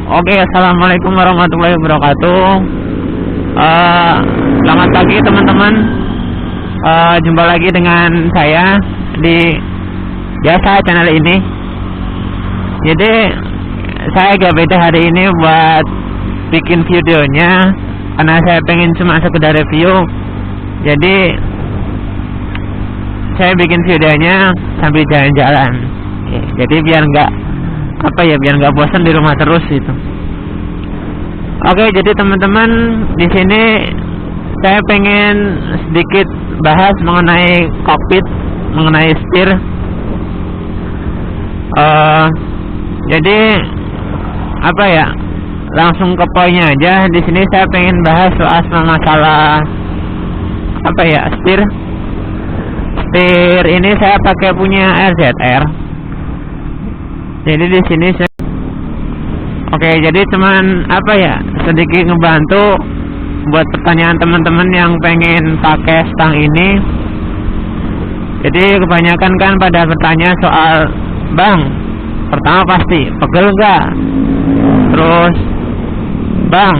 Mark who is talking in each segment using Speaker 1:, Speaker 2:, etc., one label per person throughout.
Speaker 1: Oke, assalamualaikum warahmatullahi wabarakatuh. Selamat pagi teman-teman. Jumpa lagi dengan saya di biasa channel ini. Jadi saya agak beda hari ini buat bikin videonya karena saya pengen cuma sekedar review. Jadi saya bikin videonya sambil jalan-jalan. Jadi biar nggak bosan di rumah terus gitu. Oke, jadi teman-teman, di sini saya pengen sedikit bahas mengenai kokpit, mengenai setir. Jadi langsung ke poinnya aja. Di sini saya pengen bahas soal masalah setir. Setir ini saya pakai punya RZR. Jadi di sini jadi cuman sedikit ngebantu buat pertanyaan teman-teman yang pengen pakai stang ini. Jadi kebanyakan kan pada bertanya soal, Bang, pertama pasti pegel nggak? Terus, Bang,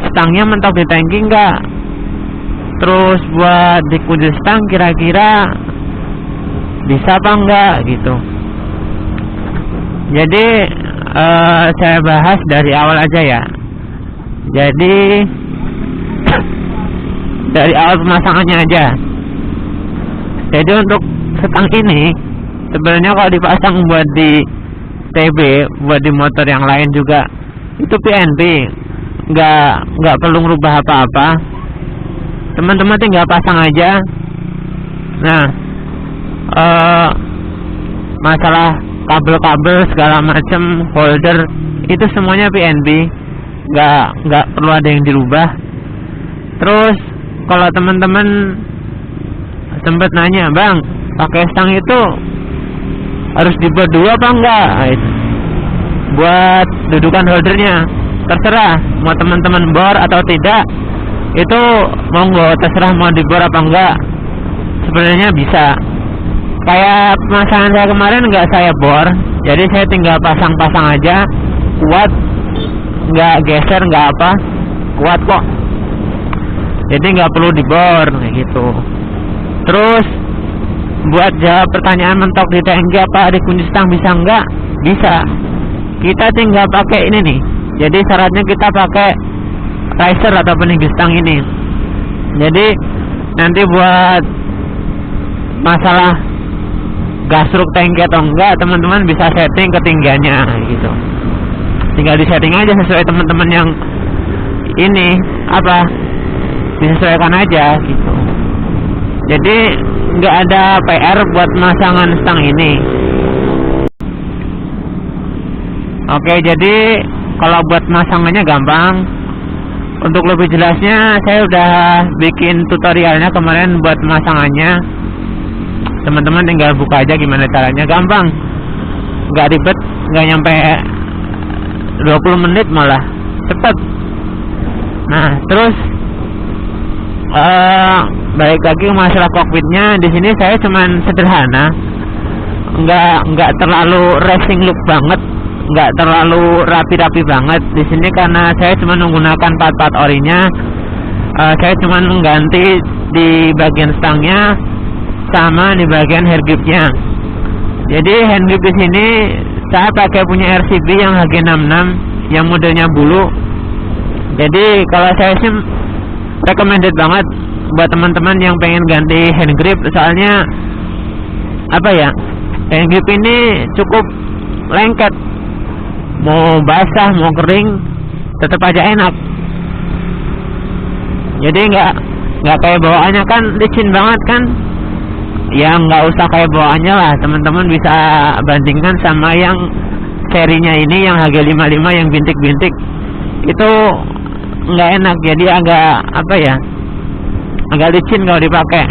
Speaker 1: stangnya mentok di tangki nggak? Terus buat dikunci stang kira-kira bisa apa enggak gitu. Jadi saya bahas dari awal aja ya. Jadi dari awal pemasangannya aja. Jadi untuk stang ini sebenarnya kalau dipasang buat di TB, buat di motor yang lain juga itu PNP, nggak perlu ngerubah apa-apa. Teman-teman tinggal pasang aja. Nah, masalah kabel-kabel segala macam, holder itu semuanya PNB, nggak perlu ada yang dirubah. Terus kalau teman-teman sempat nanya, Bang, pakai stang itu harus dibuat dua apa enggak? Buat dudukan holdernya terserah mau teman-teman bor atau tidak, itu monggo, terserah mau dibor apa enggak. Sebenarnya bisa. Kayak pemasangan saya kemarin nggak saya bor, jadi saya tinggal pasang-pasang aja, kuat, nggak geser, nggak apa, kuat kok. Jadi nggak perlu dibor kayak gitu. Terus buat jawab pertanyaan mentok di tangki apa dikunci stang bisa nggak? Bisa. Kita tinggal pakai ini nih. Jadi syaratnya kita pakai riser atau peninggi stang ini. Jadi nanti buat masalah gasruk tangki atau enggak, teman-teman bisa setting ketinggiannya gitu. Tinggal disetting aja sesuai teman-teman yang ini disesuaikan aja gitu. Jadi nggak ada PR buat masangan stang ini. Oke, jadi kalau buat masangannya gampang. Untuk lebih jelasnya saya udah bikin tutorialnya kemarin buat masangannya. Teman-teman tinggal buka aja gimana caranya, gampang, nggak ribet, nggak nyampe 20 menit malah cepet. Nah, terus balik lagi ke masalah kokpitnya. Di sini saya cuman sederhana, nggak terlalu racing look banget, nggak terlalu rapi-rapi banget. Di sini karena saya cuma menggunakan part-part orinya, saya cuma mengganti di bagian stangnya sama di bagian hair gripnya. Jadi hand grip di sini saya pakai punya RCB yang HG66 yang modelnya bulu. Jadi kalau saya sih recommended banget buat teman-teman yang pengen ganti hand grip, soalnya hand grip ini cukup lengket, mau basah mau kering tetap aja enak. Jadi nggak kayak bawaannya kan licin banget kan. Ya nggak usah kayak bawaannya lah, teman-teman bisa bandingkan sama yang serinya ini yang HG55 yang bintik-bintik, itu nggak enak. Jadi agak licin kalau dipakai.